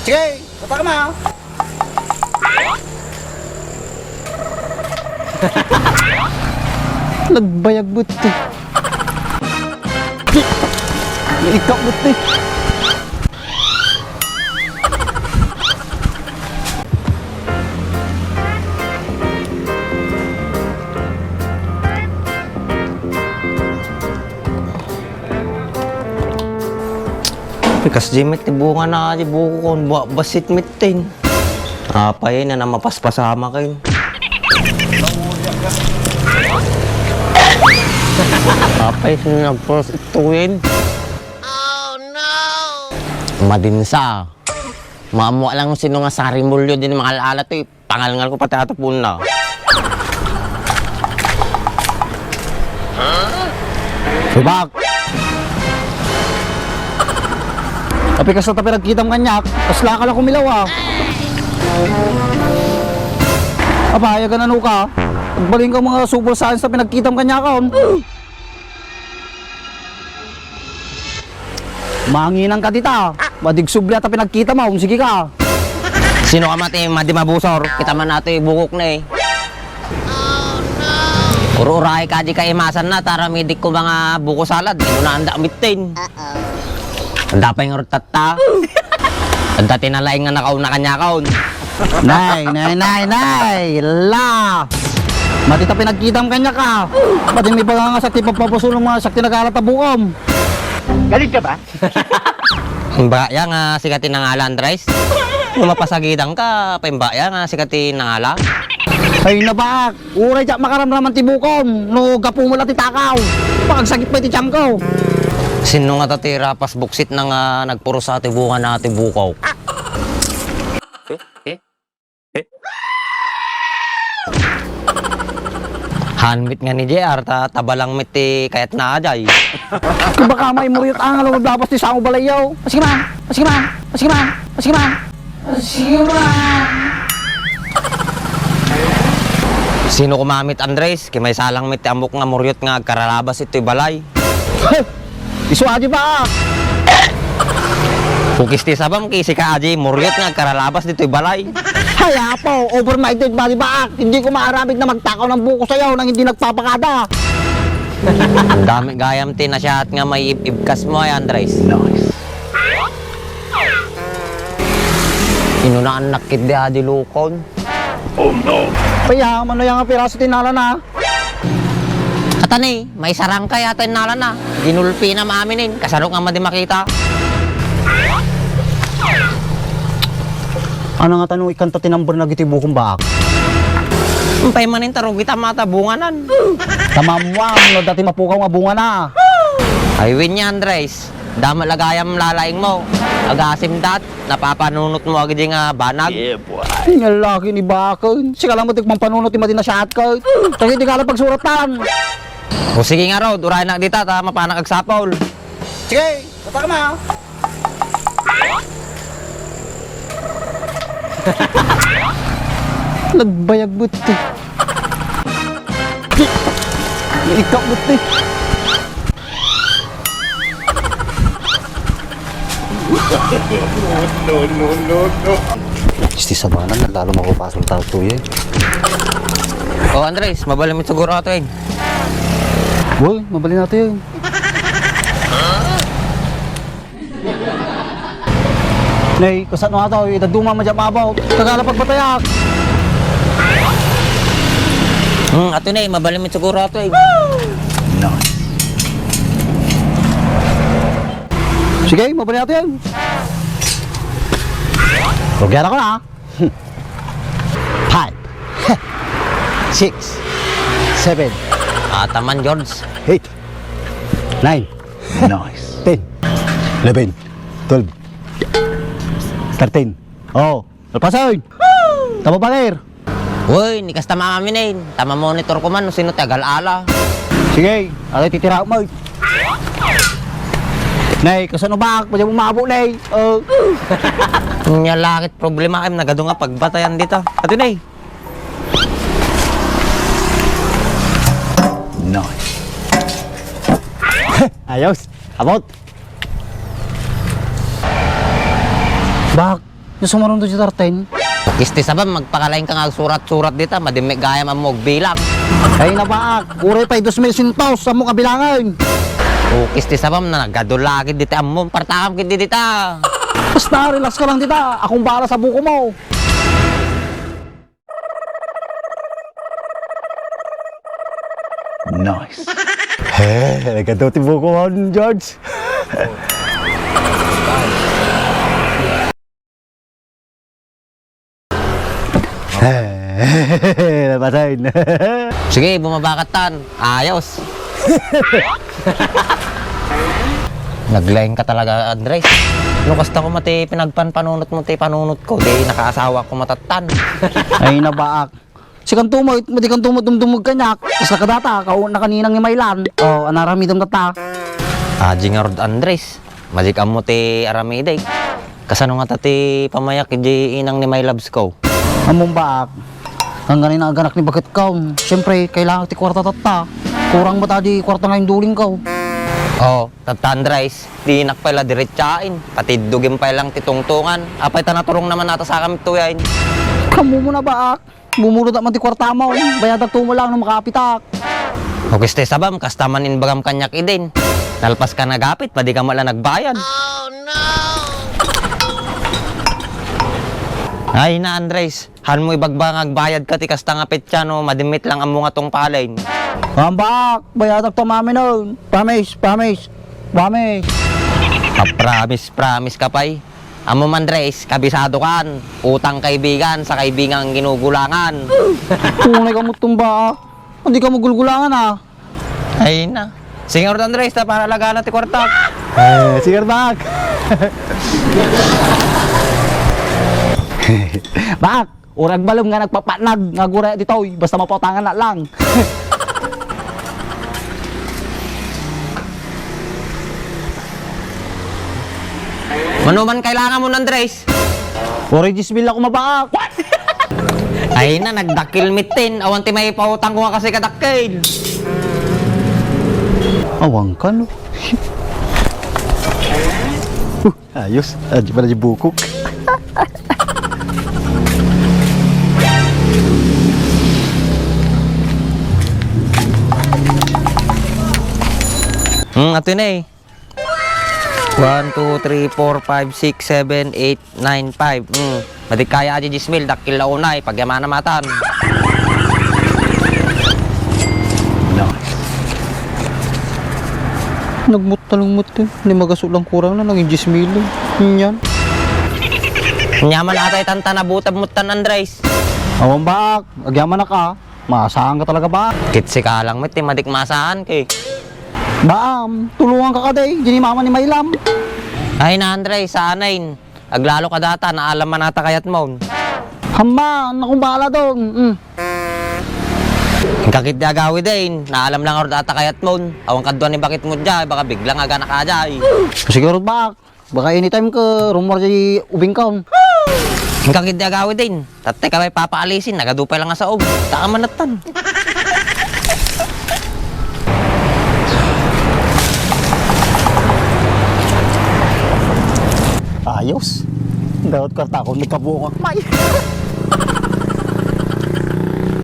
Sige, bata ka na. Nagbayag buti. Ikaw buti. Pikas jimit ti bunga na di buko kon basit mitin. Apa yun na mapaspasama kayo. Apa yun nagpros ituin. Oh no! Madinsa. Maamu lang sino nga sari mulyo din mga alaala to. Pangalangal ko pati atapun na. Subak. Tapi kas na pinagkita mo kanyak, kasla ka lang kumilaw ah. Apa, ayaga na nuka. Pagbaling ka mga super science na pinagkita mo kanyak ah. Manginang ka tita. Madigsubli at pinagkita mo, sige ka. Sino ka mati madi mabusor? Kita man nato bukok na eh. Ururay ka di ka imasan na taramidik ko mga buko salad. Ino na anda mitin. Anda pa yung rutata. Anda tinalaing nga nakauna kanya kaon. Nay. La. Matita pinagkita mo kanya ka. Pati may baga nga sakti pagpapasulong mga sakti nagkalatabukom. Galit ka ba? Mbaya nga sikatin ng ala Andres. Mapasagidang ka, paimbaya nga sikatin ng ala. Ay nabak, uray jak makaramdaman tibukom. No gapo mo lang titakaw. Pagsagit pa itiyam ko. Sino nga tatira pas buksit na nga nagpuro sa tibungan na tibukaw. Hanmit nga ni JR, tabalang miti kayat na ajay. Kung baka may muriyot ang alam maglapas ti sa akong balayaw. Sige man. Sino kumamit Andres? Kay may salang miti amok nga muryot nga karalabas ito'y balay. Isu aja ba? Kukis ti sabam kisi ka aji muryot nga karalabas dito'y balay. Haya po, overnighted ba di ba? Hindi ko maaramid na magtakaw ng buko sayaw nang hindi nagpapakada. Ang dami gayam ti na siya at nga may ibkas mo ay Andres. Inunaan nakit di aji lukon. Kaya, ano yung piraso tinala na? Katani, may sarang kaya tayo nala na. Ginulpi na maaminin. Kasarok nga madi makita. Ano nga tanong ikanta tinambor na gitibukong bak? Umpay manin tarong kita mata bunganan. Tamamuang, no dati mapukaw nga bunga na. Ay win niya Andres. Dama lagayam lalaing mo. Agasim dat. Napapanunot mo agad yung banag. Ang laki ni Bakon. Sika lang mo tikmang panunot yung na siya at ko. Kasi di ka lang pagsuratan. O sige nga raw, duray na dita ta mapanag agsapol. Sige, bata ka na. Nagbayag buti. Ikaw buti. No. Isti sabanan na lalo makupasol tao to eh. O Andres, mabalimit siguro ato eh. Woy, mabali natin yun. Nay, kusat mo nga ito, itaduma madya mabaw. Kagala pagbatayak. Ato na eh, mabalimit siguro ato eh. Sige, mabali natin yun. Rugyan ako na. 5 6 7 Taman George. 8 9 Nice. 10 11 12 13 Oh, lepasin. Tama palir. Uy, nikas tama aminin. Tama monitor ko man, sino tagal ala. Sige, alay titira mo. Nay, kasano ba? Pwede mo mabuk, Nay. Nya lakit problema ay nagado nga pagbatayan dito. Ato na eh. Nice. Ayos, abot. Bak, Yung sumarong doon si Tarten. Kisti sabam, magpakalain ka nga surat-surat dito, madimik gaya mamog bilang. Ay na baak, uray pa 2,000 sa mong kabilangan. O kisti sabam na nagadulakid dito, among partakam kid dito. Basta, relax ka lang tita. Akong bahala sa buko mo. Nice. Nagkataw tibo ko, George. Napatayin. Sige, bumaba ka tan. Ayos. Naglaing ka talaga, Andres. No, kasta ko mati pinagpanpanunot mo ti panunot ko. Di nakaasawa ko matatan. Ay na baak. Si kantumot, madi kantumot dumdumog kanyak. Isa ka data, kauna kaninang ni Mailan. Oh, anaramidam tata. Aji nga rod, Andres. Majik mo ti aramiday. Kasano nga tati pamayak iji inang ni my loves ko. Among baak. Ang ganin ang ganak ni bakit ka. Siyempre, kailangan ti kwarta tata. Kurang ba tadi kwarta nga yung duling ka. Oh, tata Andres, di nakpala diretsain. Pati dugim pa lang titungtungan. Apay tanaturong naman nata sa kami tuyain. Kamu mo na baak. Bumulot at man ti kwarta mo. Bayadag tumo lang na makapitak. O kiste sabam, kastaman in bagam kanyak idin. Nalpas ka nagapit, padi ka mala nagbayad. Oh no! Ay na Andres, han mo ibagbang agbayad ka ti kasta nga petsa no, madimit lang ang mga tong palain. Ambak, bayadag to mami nun. Promise, promise. Promise. Promise ka pay. Amo Andres, kabisado kan. Utang kaibigan sa kaibigang ginugulangan. Tunay ka mo tumba. Hindi ka magulgulangan ah. Ay na. Senyor Andres, ta para lagana ti kwarta. Sige, bak. Bak, urag balom nga nagpapanag nga gura ditoy basta mapautangan na lang. Manuman kailangan mo Andres. Origis bill ako mabaak. Ay na, nagdakil mitin. Awan ti may pautang ko nga kasi kadakil. Awang ka no. Ayos. Aji pala di bukok. Ato na eh. 1, 2, 3, 4, 5, 6, 7, 8, 9, 5. Madi kaya aja Jismil, dakil na unay, pagyamana matan. Nagmut eh. Lima gaso lang kurang na naging 10 milo. Yan. Nyaman atay tanta na butab mutan Andres. Awang baak, agyaman na ka. Maasahan ka talaga ba? Kitsi ka lang mit, madik masahan kay. Baam, tulungan ka kaday. Dini mama ni Mailam. Ay na Andres, sanain. Aglalo ka data, naalam man ata kayat mo. Hamba, nakong bahala doon. Kakit di agawi din, naalam lang ako data kayat mo. Awang kadwan ni bakit mo dyan, baka biglang aga nakajay. Siguro baak, baka anytime ka, rumor di ubing ka. Kakit di agawi din, tatay ka may papaalisin, nagadupay lang nga sa og. Taka manatan. Ayos. Dapat kwarta ko nagkabuong akmay.